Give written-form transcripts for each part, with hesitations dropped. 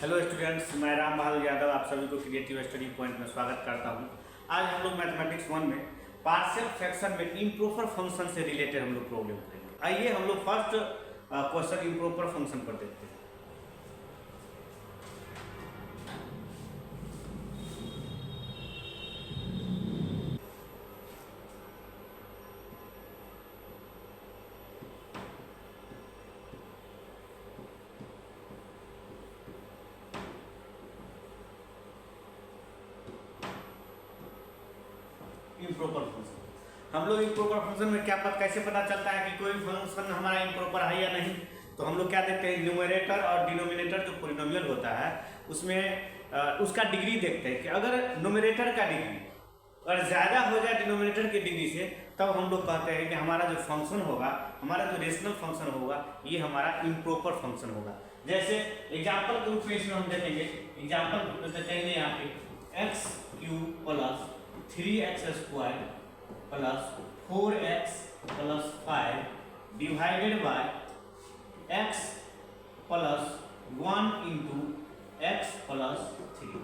Hello students, मैं राम बहादुर यादव आप सभी को क्रिएटिव स्टडी पॉइंट में स्वागत करता हूं। आज हम लोग मैथमेटिक्स 1 में पार्शियल फ्रैक्शन में इम्प्रॉपर फंक्शन से रिलेटेड हम लोग प्रॉब्लम करेंगे। आइए हम लोग फर्स्ट क्वेश्चन इम्प्रॉपर फंक्शन पर देखते हैं। इम्प्रॉपर फंक्शन हम लोग इम्प्रॉपर फंक्शन में कैसे पता चलता है कि कोई फंक्शन हमारा इम्प्रॉपर है या नहीं। तो हम लोग क्या देखते हैं, न्यूमरेटर और डिनोमिनेटर जो पॉलिनोमियल होता है उसमें उसका डिग्री देखते हैं कि अगर न्यूमरेटर का डिग्री अगर ज़्यादा हो जाए डिनोमिनेटर की डिग्री से, तब हम लोग कहते हैं कि हमारा जो फंक्शन होगा, हमारा जो रेशनल फंक्शन होगा, ये हमारा इम्प्रॉपर फंक्शन होगा। जैसे एग्जाम्पल के रूप में इसमें हम देखेंगे, एग्जाम्पल देखेंगे यहाँ पे x cube plus 3x square plus 4x plus 5 divided by x plus 1 into x plus 3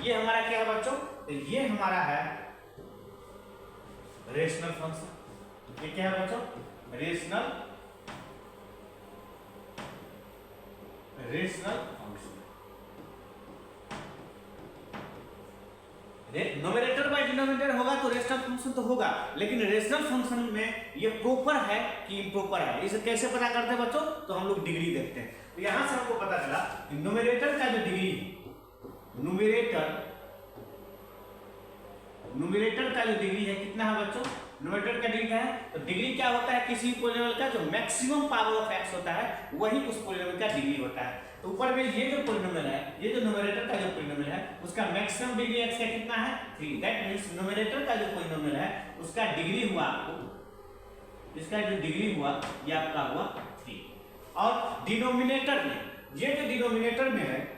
ये हमारा क्या है बच्चों? तो ये हमारा है रेशनल फंक्शन। ये क्या है बच्चों? Rational function. Nominator by denominator होगा तो रेशनल फंक्शन तो होगा, लेकिन रेशनल फंक्शन में ये प्रॉपर है कि इम्प्रॉपर है, इसे कैसे पता करते हैं बच्चों? तो हम लोग डिग्री देखते हैं। तो यहां से हमको पता चला कि नोमिनेटर का जो डिग्री, न्यूमरेटर का जो डिग्री है कितना है बच्चों? न्यूमरेटर का डिग्री है। तो डिग्री क्या होता है? किसी पॉलिनोमियल का जो मैक्सिमम पावर ऑफ x होता है वही उस पॉलिनोमियल का डिग्री होता है। तो ऊपर में ये जो पॉलिनोमियल है, ये जो न्यूमरेटर का जो पॉलिनोमियल है, उसका मैक्सिमम डिग्री x का कितना है? 3। दैट मींस न्यूमरेटर का जो पॉलिनोमियल है उसका डिग्री हुआ आपको, इसका जो डिग्री हुआ ये आपका हुआ 3। और डिनोमिनेटर में, ये जो डिनोमिनेटर में है,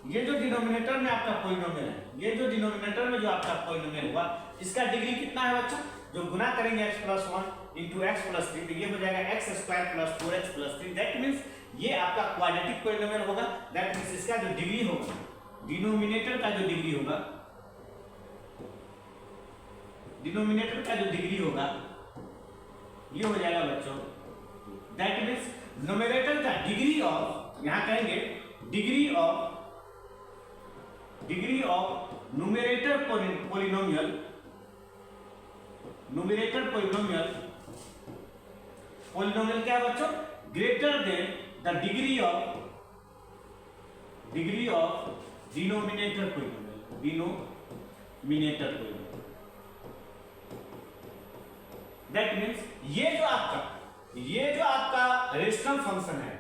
ये जो डिनोमिनेटर में आपका पॉलिनोमियल है, ये जो डिनोमिनेटर में जो आपका पॉलिनोमियल हुआ, इसका डिग्री कितना है बच्चों? जो गुना करेंगे x plus 1 into x plus 3, तो ये हो जाएगा x square plus 4x plus 3। That means ये आपका क्वाड्रेटिक पॉलिनोमियल होगा। दैट मीन्स इसका जो डिग्री होगा, डिनोमिनेटर का जो डिग्री होगा, डिनोमिनेटर का जो डिग्री होगा ये हो जाएगा बच्चों, दैट मीन्स न्यूमरेटर का डिग्री ऑफ, यहां कहेंगे degree of numerator polynomial, numerator polynomial क्या है बच्चों? Greater than the degree of denominator polynomial, that means ये जो आपका रेशनल फंक्शन है,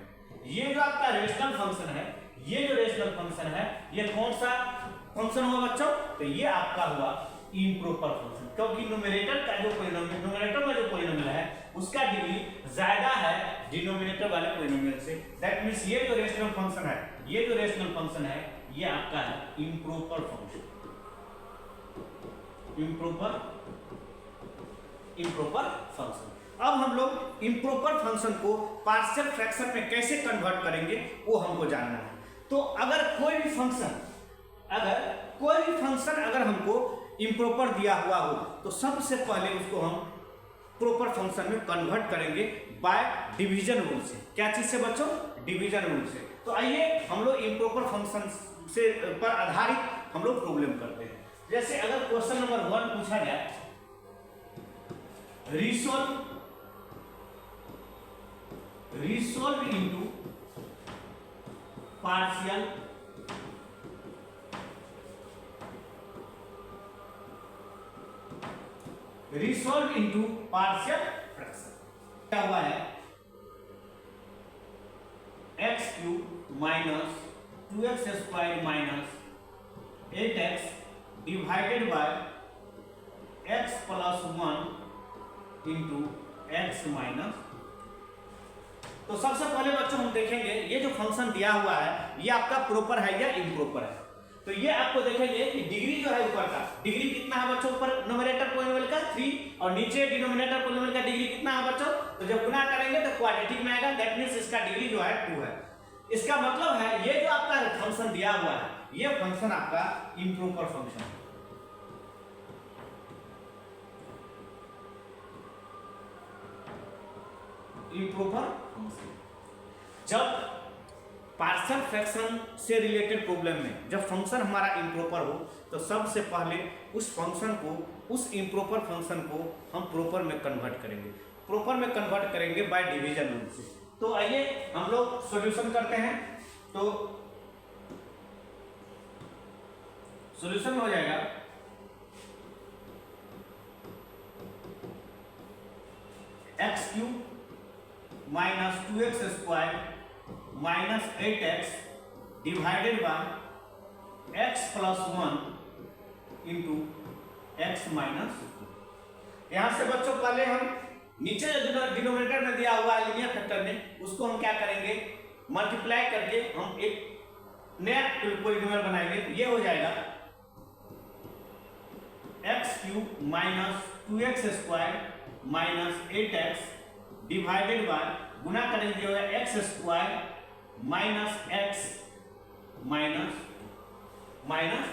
ये जो आपका रेशनल फंक्शन है, ये जो रेशनल फंक्शन है, ये कौन सा फंक्शन हुआ बच्चों? तो ये आपका हुआ इम्प्रॉपर फंक्शन, क्योंकि न्यूमरेटर का जो पॉलिनोमियल, न्यूमरेटर में जो पॉलिनोमियल है उसका डिग्री ज्यादा है डिनोमिनेटर वाले पॉलिनोमियल से। दैट मींस ये जो रेशनल फंक्शन है, ये जो रेशनल फंक्शन है, ये आपका है इम्प्रॉपर फंक्शन, इम्प्रॉपर फंक्शन। अब हम लोग इम्प्रॉपर फंक्शन को पार्शियल फ्रैक्शन में कैसे कन्वर्ट करेंगे वो हमको जानना है। तो अगर कोई भी फंक्शन अगर हमको इम्प्रॉपर दिया हुआ हो, तो सबसे पहले उसको हम प्रॉपर फंक्शन में कन्वर्ट करेंगे बाय डिवीजन रूल से। क्या चीज से बच्चों? डिवीजन रूल से। तो आइए हम लोग इम्प्रॉपर फंक्शन से पर आधारित हम लोग प्रॉब्लम करते हैं। जैसे अगर क्वेश्चन नंबर 1 पूछा जाए, रिसॉल्व इनटू पार्शियल फ्रैक्शन। क्या हुआ है? X cube minus 2x square minus 8x divided by x plus 1 into x minus. तो सबसे पहले बच्चों हम देखेंगे ये जो फंक्शन दिया हुआ है ये आपका प्रॉपर है या इम्प्रॉपर है। तो ये आपको देखेंगे कि डिग्री जो है ऊपर का डिग्री कितना है बच्चों? ऊपर न्यूमरेटर पॉलिनोमियल का 3 और नीचे डिनोमिनेटर पॉलिनोमियल का डिग्री कितना है बच्चों? तो जब गुना करेंगे तो क्वाड्रेटिक में आएगा। दैट मींस इसका डिग्री जो है 2 है। इसका मतलब है ये जो आपका फंक्शन दिया हुआ है, ये फंक्शन आपका इम्प्रॉपर फंक्शन है। इम्प्रॉपर फंक्शन जब पार्शियल फ्रैक्शन से रिलेटेड प्रॉब्लम में जब फंक्शन हमारा इम्प्रॉपर हो तो सबसे पहले उस फंक्शन को, उस इम्प्रॉपर फंक्शन को हम प्रॉपर में कन्वर्ट करेंगे, प्रॉपर में कन्वर्ट करेंगे बाय डिवीजन रूल से। तो आइए हम लोग सॉल्यूशन करते हैं। तो सॉल्यूशन हो जाएगा x³ minus 2x² minus 8x divided by x plus 1 into x minus. यहां से बच्चों पहले हम नीचे जो डिनोमिनेटर में दिया हुआ है लीनियर फैक्टर में, उसको हम क्या करेंगे, मल्टीप्लाई करके हम एक नया पॉलिनोमियल बनाएंगे। तो ये हो जाएगा x³ minus 2x² minus 8x divided by, गुना करेंगे हो x² minus x minus minus.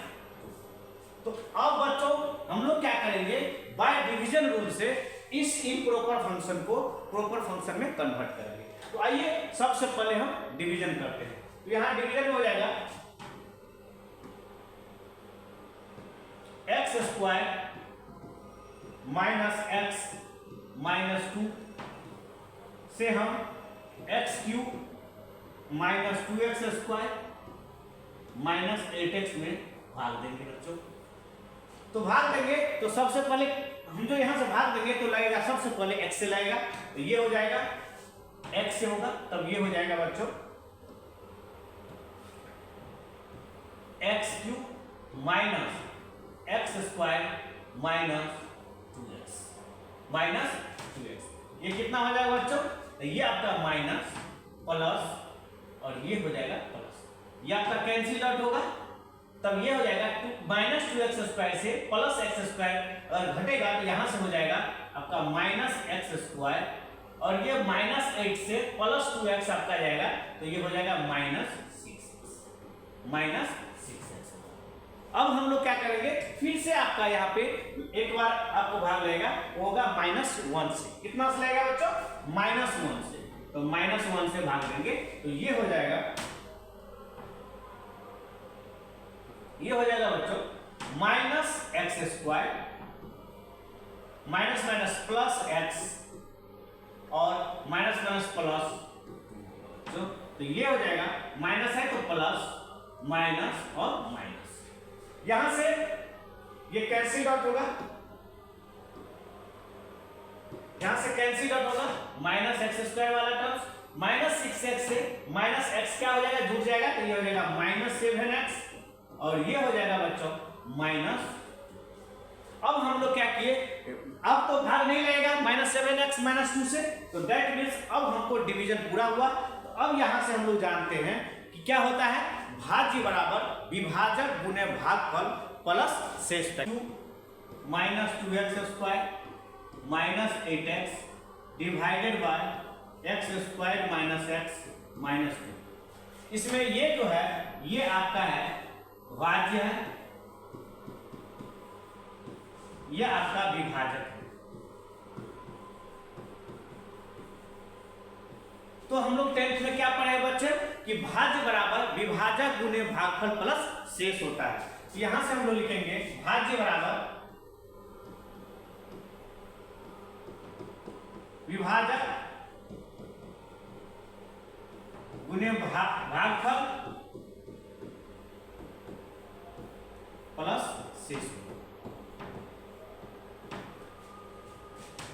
तो अब बच्चों हम लोग क्या करेंगे, बाय डिवीजन रूल से इस इम्प्रॉपर फंक्शन को प्रॉपर फंक्शन में कन्वर्ट करेंगे। तो आइए सबसे पहले हम डिवीजन करते हैं। तो यहां डिवीजन हो जाएगा x² माइनस x माइनस 2 से हम x³ minus 2x² minus 8x में भाग देंगे बच्चों। तो भाग देंगे तो सबसे पहले हम जो यहां से भाग देंगे तो लगेगा सबसे पहले x से लगेगा, तो ये हो जाएगा x से होगा, तब ये हो जाएगा बच्चों x³ minus x² minus 2x। ये कितना हो जाएगा बच्चों, तो ये आपका माइनस प्लस और ये हो जाएगा प्लस, ये आपका कैंसिल आउट होगा, तब ये हो जाएगा माइनस 2x² से प्लस x² और घटेगा तो यहां से हो जाएगा आपका माइनस x² और ये माइनस 8 से प्लस 2x आपका जाएगा, तो ये हो जाएगा माइनस 6x। अब हम लोग क्या करेंगे, फिर से आपका यहाँ पे एक बार आपको भाग लेगा, वो होगा -1 से। कितना से लगेगा बच्चों, -1 से, तो -1 से भाग देंगे तो ये हो जाएगा, ये हो जाएगा बच्चों minus x² minus minus plus x और माइनस माइनस प्लस, तो ये हो जाएगा माइनस है तो प्लस माइनस और माइनस, यहां से ये कैंसिल आउट होगा, यहां से कैंसिल आउट होगा माइनस x² वाला टर्म्स, माइनस 6x से माइनस x क्या हो जाएगा, जुड़ जाएगा, तो ये हो जाएगा माइनस 7x और ये हो जाएगा बच्चों माइनस। अब हम लोग क्या किए, अब तो भाग नहीं लगेगा -7x -2 से, तो दैट मींस अब हमको डिवीजन पूरा हुआ। तो अब यहां से हम लोग जानते हैं कि क्या होता है, भाज्य बराबर विभाजक गुने भागफल प्लस शेष तक। -2x² minus 8x divided bye x² minus x minus 2। इसमें ये जो है ये आपका है भाज्य है, यह आपका विभाजक है। तो हम लोग 10th में क्या पढ़े बच्चे कि भाज्य बराबर विभाजक गुने भागफल प्लस शेष होता है। तो यहां से हम लोग लिखेंगे भाज्य बराबर विभाजक गुने भागफल प्लस शेष।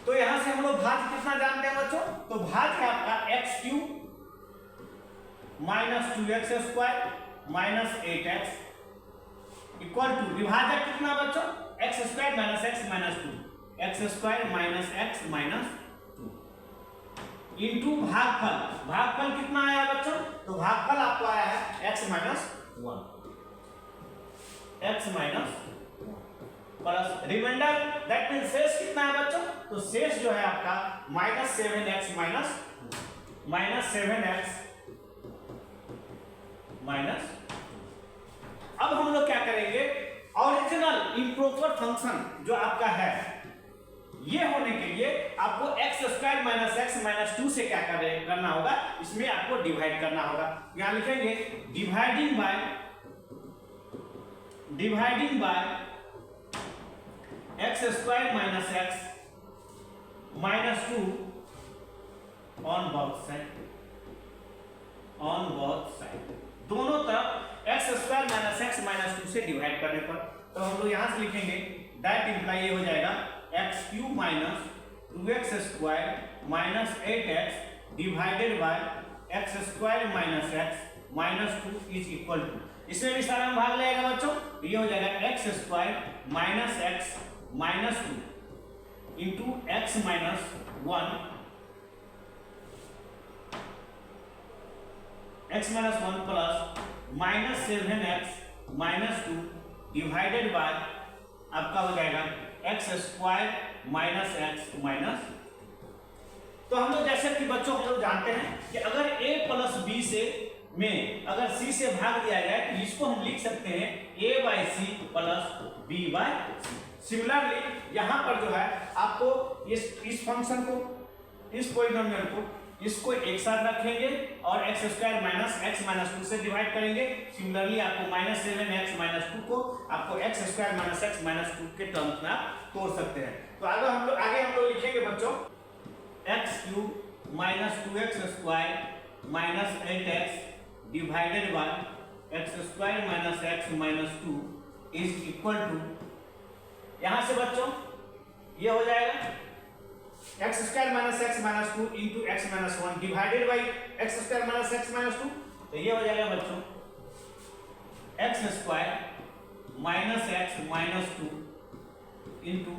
तो यहां से हम लोग भाज्य कितना जानते हैं बच्चों, तो भाज्य है आपका x³ minus 2x² minus 8x equal to विभाजक कितना बच्चों x² minus x minus 2, x² minus x minus 2 into भागफल, भागफल कितना आया बच्चों, तो भागफल आपको आया है x minus 1, x minus plus remainder, that means शेष कितना है बच्चों, तो शेष जो है आपका -7x माइनस 7x माइनस। अब हम लोग क्या करेंगे, ओरिजिनल इम्प्रॉपर फंक्शन जो आपका है ये होने के लिए आपको x square minus x minus 2 से क्या करना होगा, इसमें आपको डिवाइड करना होगा। यहां लिखेंगे dividing by x square minus x minus 2 on both side, दोनों तरफ x square minus x minus 2 से डिवाइड करने पर, तो हम लोग यहां से लिखेंगे दैट इंप्लाई ये हो जाएगा x cube minus 2x square minus 8x divided by x square minus x minus 2 is equal to, इसमें भी सारा भाग लगेगा बच्चों, ये हो जाएगा x square minus x minus 2 into x minus 1 x minus 1 plus minus 7x minus 2 divided by आपका हो जाएगा x square minus x minus. तो हम लोग जैसे कि बच्चों हम लोग जानते हैं कि अगर a प्लस बी से में अगर c से भाग दिया जाए तो इसको हम लिख सकते हैं a by C plus b by C. Similarly यहाँ पर जो है आपको इस फंक्शन को, इस पॉलिनोमियल को, इसको एक साथ रखेंगे और x square minus x minus 2 से डिवाइड करेंगे। सिमिलरली आपको माइनस 7x माइनस 2 को आपको x square minus x minus 2 के टर्म्स में आप तोड़ सकते हैं। तो आगे हम लोग लिखेंगे बच्चों x cube minus 2x square minus 8x divided by x square minus x minus 2 is equal to, यहां से बच्चों ये हो जाएगा x square minus x minus 2 into x minus 1 divided by x square minus x minus 2, तो ये हो जाएगा बच्चों x square minus x minus 2 into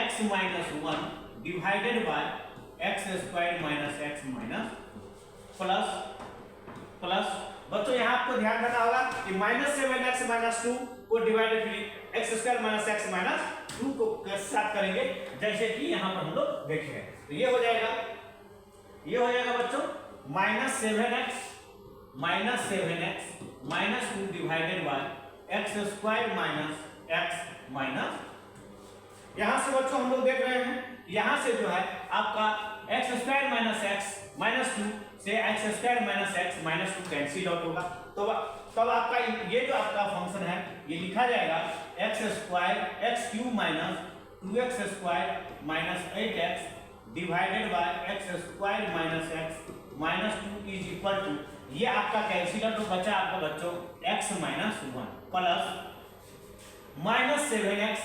x minus 1 divided by x square minus x minus plus बच्चों यहाँ आपको ध्यान रखना होगा कि माइनस 7x माइनस 2 को divided by x square minus x minus 2 को साथ करेंगे जैसे कि यहाँ पर हम लोग देखे हैं। तो ये हो जाएगा बच्चों minus 7x minus 2 divided by x square minus x minus, यहाँ से बच्चों हम लोग देख रहे हैं यहाँ से जो है आपका x square minus x minus 2 से x square minus x minus 2 cancel out होगा। तो तब आपका ये जो आपका फंक्शन है ये लिखा जाएगा x square x cube minus 2x square minus 8x divided by x square minus x minus 2 is equal to, ये आपका कैंसिल आउट बचा आपका बच्चों x minus 1 plus minus 7x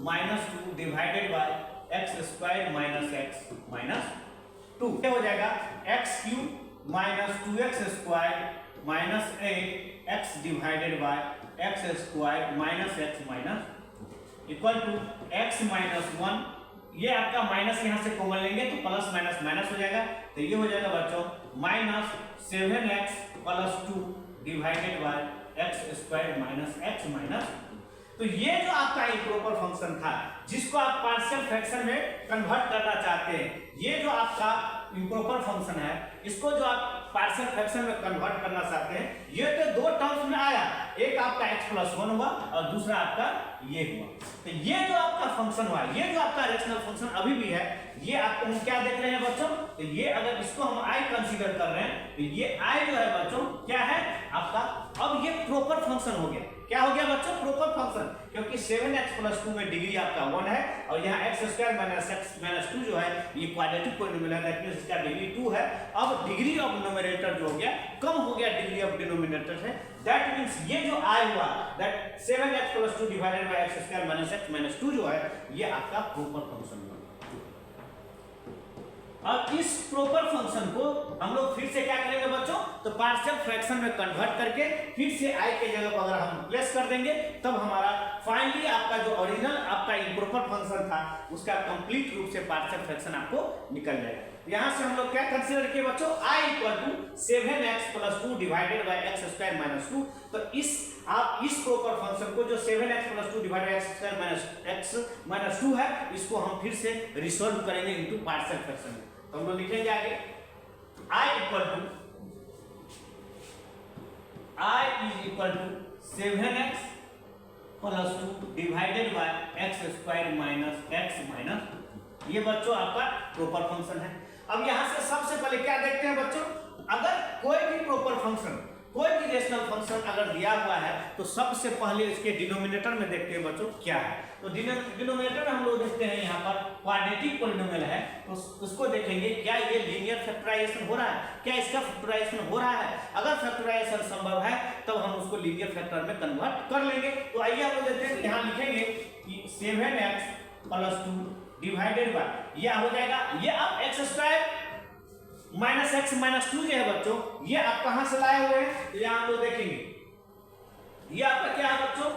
minus 2 divided by x square minus x minus 2, क्या हो जाएगा x cube minus 2x square minus 8x divided by x square minus x minus equal to x minus 1, ये आपका minus यहाँ से common लेंगे तो plus minus minus हो जाएगा, तो ये हो जाएगा बच्चों minus 7x plus 2 divided by x square minus x minus. तो ये जो आपका इम्प्रॉपर फंक्शन था जिसको आप पार्शियल फ्रैक्शन में कन्वर्ट करना चाहते हैं, ये जो आपका इम्प्रॉपर फंक्शन है इसको जो आप पार्शियल फ्रैक्शन में कन्वर्ट करना चाहते हैं, ये तो दो टर्म्स में आया, एक आपका x प्लस 1 हुआ और दूसरा आपका ये हुआ। तो ये जो आपका फंक्शन हुआ, ये जो आपका रेशनल फंक्शन अभी भी है, ये आपको हम क्या देख रहे हैं बच्चों, तो ये अगर इसको हम i कंसीडर कर रहे हैं तो ये i जो है बच्चों क्या है आपका, अब ये प्रॉपर फंक्शन हो गया। क्या हो गया बच्चों, प्रॉपर फंक्शन, क्योंकि 7x प्लस 2 में डिग्री आपका 1 है और यहाँ x square minus x minus 2 जो है ये क्वाड्रेटिक पॉलिनोमियल है, दैट मींस इसका डिग्री 2 है। अब डिग्री ऑफ न्यूमरेटर जो हो गया कम हो गया डिग्री ऑफ डिनोमिनेटर से, दैट मींस ये जो i हुआ that 7x plus 2 divided by x square minus x minus 2 जो है ये आपका प्रॉपर फंक्शन हुआ। अब इस प्रॉपर फंक्शन को हम लोग फिर से क्या करेंगे बच्चों, तो पार्शियल फ्रैक्शन में कन्वर्ट करके फिर से i के जगह पर अगर हम प्लेस कर देंगे तब हमारा फाइनली आपका जो ओरिजिनल आपका इम्प्रॉपर फंक्शन था उसका कंप्लीट रूप से पार्शियल फ्रैक्शन आपको निकल जाएगा। यहां से हम लोग क्या कंसीडर किए बच्चों, i equal to 7x plus 2 divided by x square minus 2। तो आप इस प्रॉपर फंक्शन को जो 7x plus 2 divided by x square minus x minus 2 है इसको हम फिर से रिसॉल्व करेंगे इनटू पार्शियल फ्रैक्शन में। तो हम लोग लिखेंगे आगे i equal to I is equal to 7x plus 2 divided by x square minus x minus. ये बच्चों आपका प्रॉपर फंक्शन है। अब यहाँ से सबसे पहले क्या देखते हैं बच्चों, अगर कोई भी प्रॉपर फंक्शन, कोई भी रेशनल फंक्शन अगर दिया हुआ है तो सबसे पहले इसके डिनोमिनेटर में देखते हैं बच्चों क्या है। तो डिनोमिनेटर में हम लोग देखते हैं यहाँ पर क्वाड्रेटिक पॉलिनोमियल है तो उसको देखेंगे क्या ये लीनियर फैक्टराइजेशन हो रहा है, क्या इसका फैक्टराइजेशन हो रहा है। अगर फैक्टराइजेशन संभव है तब हम उसको लीनियर फैक्टर में कन्वर्ट कर लेंगे। तो आइए हम लोग देखते हैं, यहाँ लिखेंगे कि 7x प्लस 2 डिवाइडेड बाय यह हो जाएगा, ये आप x square minus x minus 2 जो है बच्चों, ये आप कहां से लाए हुए हैं, तो यहाँ हम लोग देखेंगे ये आपका क्या है बच्चों,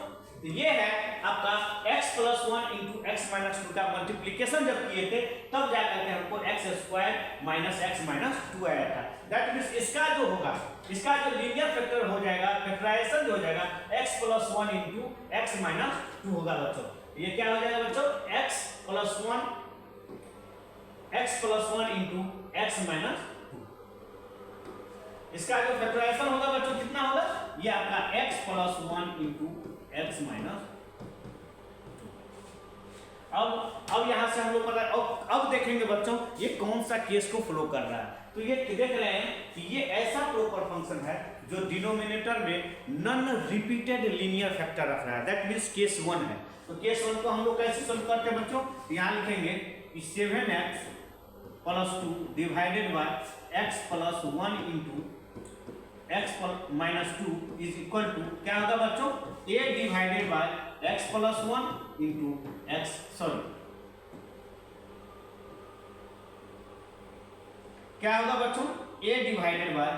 तो ये है आपका x plus 1 into x minus 2 का मल्टीप्लीकेशन जब किए थे तब जाकर के हमको x square minus x minus 2 आया था। दैट मींस इसका जो होगा, इसका जो लीनियर फैक्टर हो जाएगा, फैक्टराइजेशन जो हो जाएगा x plus 1 into x minus 2 होगा बच्चों। ये क्या हो जाएगा बच्चों, x plus 1 into x minus 2। इसका जो फैक्टराइजेशन होगा बच्चों कितना होगा, ये आपका x plus 1 into x minus. अब यहां से हम लोग पता, अब देखेंगे बच्चों ये कौन सा केस को फ्लो कर रहा है। तो ये देख रहे हैं कि ये ऐसा प्रॉपर फंक्शन है जो डिनोमिनेटर में नॉन रिपीटेड लीनियर फैक्टर रख रहा है। दैट मींस केस 1 है। तो केस 1 को हम लोग कैसे सॉल्व करते हैं बच्चों, यहां लिखेंगे कि 7x plus 2 divided by x plus 1 into x minus 2 is equal to क्या होगा बच्चों, a divided by x plus 1 into x, sorry क्या होगा बच्चों, a divided by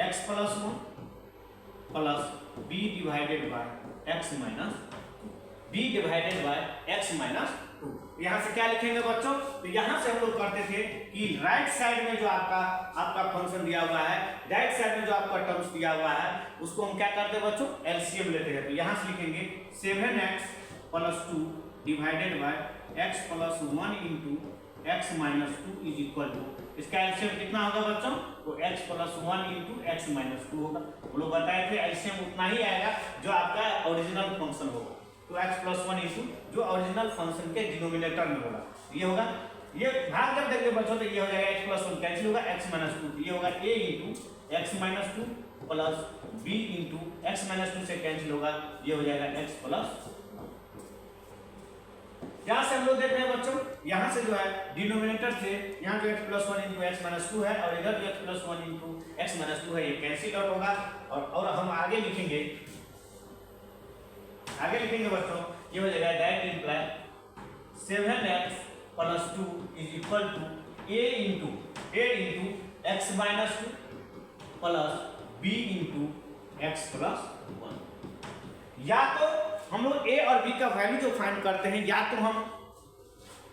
x plus 1 plus b divided by x minus b divided by x minus 2। यहां से क्या लिखेंगे बच्चों, तो यहां से हम लोग करते थे कि राइट साइड में जो आपका फंक्शन दिया हुआ है, राइट साइड में जो आपका टर्म्स दिया हुआ है उसको हम क्या करते हैं बच्चों, एलसीएम लेते हैं। तो यहां से लिखेंगे 7x plus 2 divided by x plus 1 into x minus 2 is equal to, इसका एलसीएम कितना होगा बच्चों, तो x plus 1 into x minus 2 होगा। वो लोग बताए थे एलसीएम उतना ही आएगा जो आपका ओरिजिनल फंक्शन होगा। तो x प्लस 1 इंटू जो ओरिजिनल फंक्शन के डिनोमिनेटर में होगा ये होगा, ये भाग जब देंगे बच्चों तो ये हो जाएगा x प्लस 1 कैंसिल होगा x माइनस 2, ये होगा a into x minus 2 plus b into x minus 2 से कैंसिल होगा, ये हो जाएगा x प्लस। यहाँ से हम लोग देख रहे हैं बच्चों, यहाँ से जो है डिनोमिनेटर से यहाँ जो x plus 1 into x minus 2 है और इधर जो x plus 1 into x minus 2 है ये कैंसिल आउट होगा। और हम आगे लिखेंगे बच्चों, ये हो जाएगा that imply 7x plus 2 is equal to a into x minus 2 plus b into x plus 1। या तो हम लोग a और b का वैल्यू जो फाइंड करते हैं, या तो हम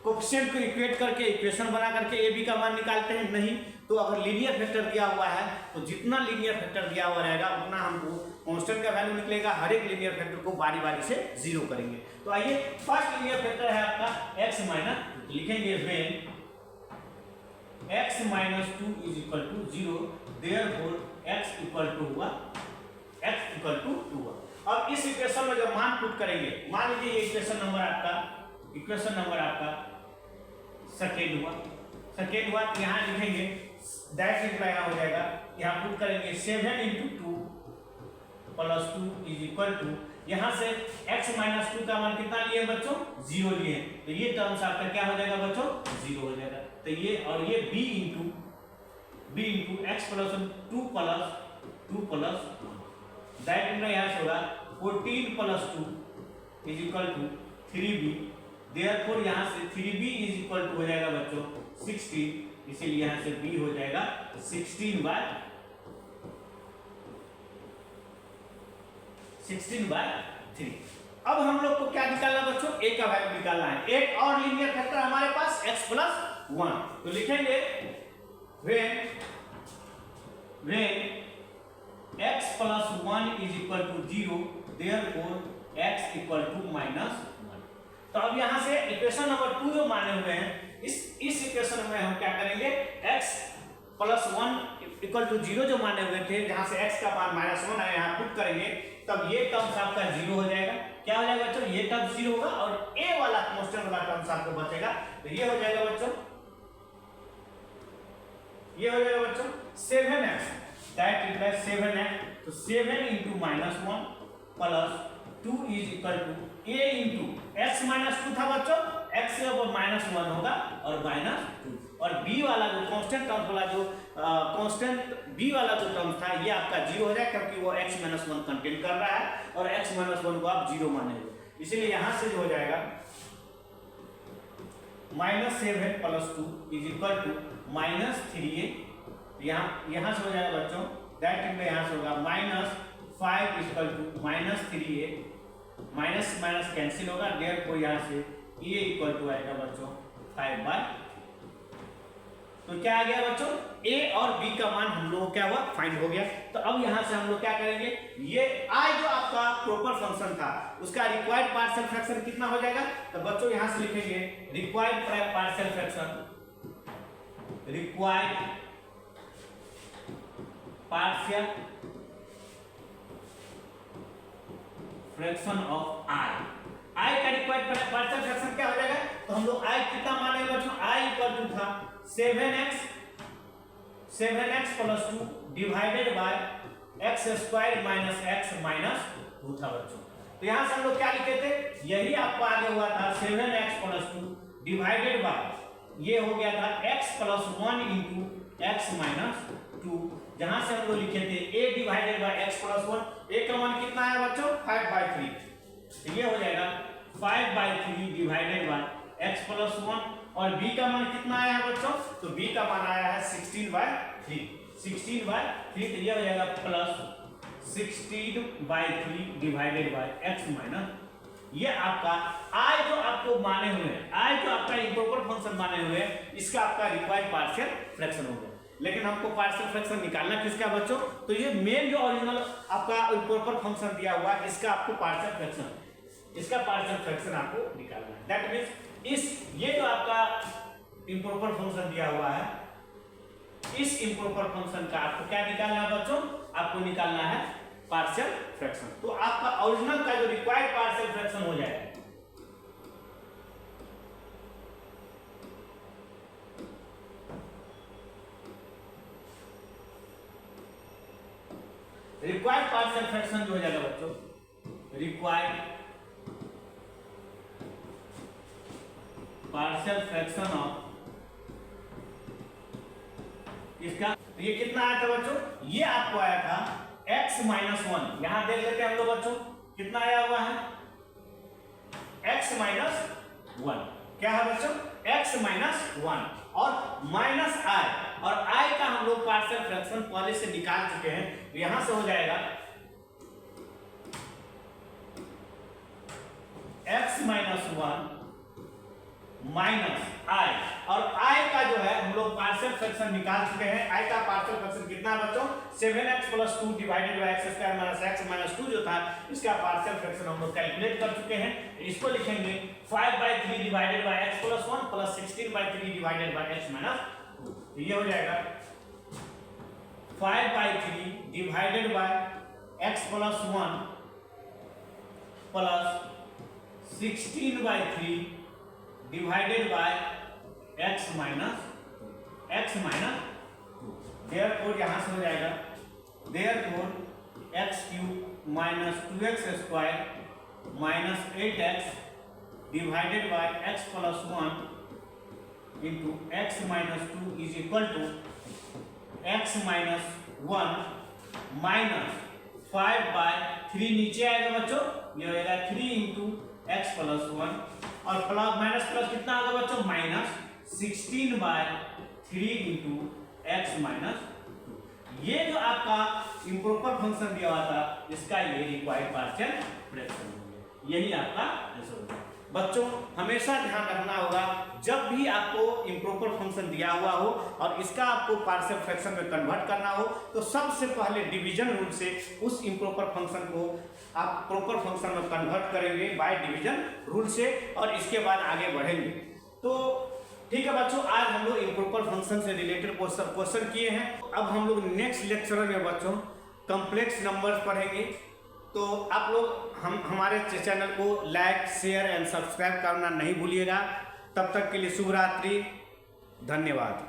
कोएफिशिएंट को इक्वेट करके इक्वेशन बना करके a b का मान निकालते हैं, नहीं तो अगर लीनियर फैक्टर दिया हुआ है तो जितना लीनियर फैक्टर दिया हुआ रहेगा उतना हमको कांस्टेंट का वैल्यू निकलेगा, हर एक लीनियर फैक्टर को बारी बारी से जीरो करेंगे। तो आइए फर्स्ट लीनियर फैक्टर है आपका x माइनस, लिखेंगे when x minus 2 is equal to 0 therefore x equal to हुआ, x इक्वल टू 2 हुआ। अब इस इक्वेशन में जब मान पुट करेंगे, मान लीजिए ये इक्वेशन नंबर आपका सेकेंड हुआ, तो यहाँ लिखेंगे दैट इंप्लाई हो जाएगा, यहाँ पुट करेंगे 7 into 2 plus 2 is equal to, यहाँ से x माइनस 2 का मान कितना लिए बच्चों, 0 लिए, तो ये टर्म्स आपका क्या हो जाएगा बच्चों, 0 हो जाएगा। तो ये और ये b into x plus 2 plus 1 that imply यहाँ से होगा 14 plus 2 is equal to 3b, therefore यहाँ से 3b इज इक्वल टू हो जाएगा बच्चों 16, इसीलिए यहाँ से b हो जाएगा 16/3। अब हम लोग को क्या निकालना बच्चों, a का वैल्यू निकालना है। एक और लीनियर फैक्टर हमारे पास x प्लस 1, तो लिखेंगे when x plus 1 is equal to 0 therefore x equal to minus 1। तो अब यहाँ से इक्वेशन नंबर 2 जो माने हुए हैं, इस इक्वेशन में हम क्या करेंगे, x +1 इक्वल टू 0 जो माने हुए थे, जहां से x का मान -1 है, यहाँ पुट करेंगे तब ये टर्म्स आपका 0 हो जाएगा। क्या हो जाएगा बच्चों? ये टर्म 0 होगा और a वाला कांस्टेंट वाला टर्म्स आपको बचेगा। तो ये हो जाएगा बच्चों, ये हो जाएगा बच्चों 7x, दैट इक्वल्स 7x। तो 7 × -1 + 2 is equal to a × x - 2 था बच्चों, x के ऊपर -1 होगा और -2, और b वाला जो कांस्टेंट टर्म वाला जो कांस्टेंट b वाला जो टर्म था ये आपका 0 हो जाएगा, क्योंकि वो x - 1 कंटेन कर रहा है और x - 1 को आप 0 मानेंगे, इसलिए यहां से जो हो जाएगा -7 + 2 इज इक्वल टू -3a। यहां से हो जाएगा बच्चों, दैट इक्वल यहां से होगा -5 equal to -3a, minus minus cancel होगा, देयरफॉर यहां से a इक्वल टू आएगा बच्चों 5/। तो क्या आ गया बच्चों? a और b का मान हम लोगों को क्या हुआ? फाइंड हो गया। तो अब यहां से हम लोग क्या करेंगे, ये i जो आपका प्रॉपर फंक्शन था उसका रिक्वायर्ड पार्शियल फ्रैक्शन कितना हो जाएगा? तो बच्चों यहां से लिखेंगे required partial fraction, required partial fraction of i का रिक्वायर्ड पार्शियल फ्रैक्शन क्या हो जाएगा? तो हम लोग i कितना मानेंगे बच्चों? i इक्वल टू था 7x + 2 divided bye x² - x - 2 था बच्चों। तो यहां से हम लोग क्या लिखे थे, यही आपको आगे हुआ था 7x + 2 डिवाइडेड बाय ये हो गया था x + 1 × x - 2, जहां से हम लोग लिखे थे a divided by x + 1, a का मान कितना है बच्चों? 5/3। तो ये हो जाएगा 5/3 डिवाइडेड बाय x + 1, और b का मान कितना आया है बच्चों? तो b का मान आया है 16/3, 16/3। तो ये हो जाएगा +16/3 डिवाइडेड बाय x - ये आपका i जो आपको माने हुए हैं, i जो आपका इंप्रोपर फंक्शन माने हुए हैं, इसका आपका रिक्वायर्ड पार्शियल फ्रैक्शन हो गया। लेकिन हमको पार्शियल फ्रैक्शन निकालना किसका बच्चों? तो ये मेन जो ओरिजिनल आपका इंप्रोपर फंक्शन दिया हुआ है, इसका आपको पार्शियल फ्रैक्शन, इसका पार्शियल फ्रैक्शन आपको निकालना है। दैट मींस ये जो आपका इंप्रोपर फंक्शन दिया हुआ है, इस इंप्रोपर फंक्शन का आपको क्या निकालना है बच्चों? आपको निकालना है पार्शियल फ्रैक्शन। तो आपका ओरिजिनल का जो रिक्वायर्ड पार्शियल फ्रैक्शन हो जाएगा, रिक्वायर्ड पार्शियल फ्रैक्शन जो हो जाएगा बच्चों, रिक्वायर्ड पार्शियल फ्रैक्शन ऑफ इसका, तो ये कितना आया था बच्चों? ये आपको आया था x - 1। यहां देख लेते हैं हम लोग बच्चों कितना आया हुआ है, x - 1। क्या है बच्चों? x - 1 और -i, और i का हम लोग पार्शियल फ्रैक्शन पहले से निकाल चुके हैं। तो यहां से हो जाएगा x - 1 -i, और i का जो है हम लोग पार्शियल फ्रैक्शन निकाल चुके हैं। i का पार्शियल फ्रैक्शन कितना है बच्चों? 7x + 2 divided bye x² - x - 2 जो था, इसका पार्शियल फ्रैक्शन हम लोग कैलकुलेट कर चुके हैं। इसको लिखेंगे 5/3 divided by x + 1 + 16/3 divided by x - 2। तो ये हो जाएगा 5/3 divided by x + 1 + 16/3 divided by x - 2। Therefore यहां से हो जाएगा therefore x³ - 2x² - 8x divided by x + 1 × x - 2 is equal to x - 1 - 5/3 नीचे आएगा बच्चों, ये हो जाएगा 3 × x + 1, और प्लस माइनस प्लस कितना होगा बच्चों? -16/3 × x - 2। ये जो आपका इंप्रोपर फंक्शन दिया हुआ था, इसका ये रिक्वायर्ड पार्शियल फ्रैक्शन हो गया। यही आपका आंसर होगा। बच्चों हमेशा ध्यान रखना होगा, जब भी आपको इंप्रोपर फंक्शन दिया हुआ हो और इसका आपको पार्शियल फ्रैक्शन में कन्वर्ट करना हो, तो सबसे पहले डिवीजन रूल से उस इंप्रोपर फंक्शन को आप प्रॉपर फंक्शन में कन्वर्ट करेंगे बाय डिवीजन रूल से, और इसके बाद आगे बढ़ेंगे। तो ठीक है बच्चों, आज हम लोग इम्प्रॉपर फंक्शन से रिलेटेड क्वेश्चन किए हैं। अब हम लोग नेक्स्ट लेक्चर में बच्चों कॉम्प्लेक्स नंबर्स पढ़ेंगे। तो आप लोग हमारे चैनल को लाइक, शेयर एंड सब्सक्राइब करना नहीं भूलिएगा। तब तक के लिए शुभ रात्रि, धन्यवाद।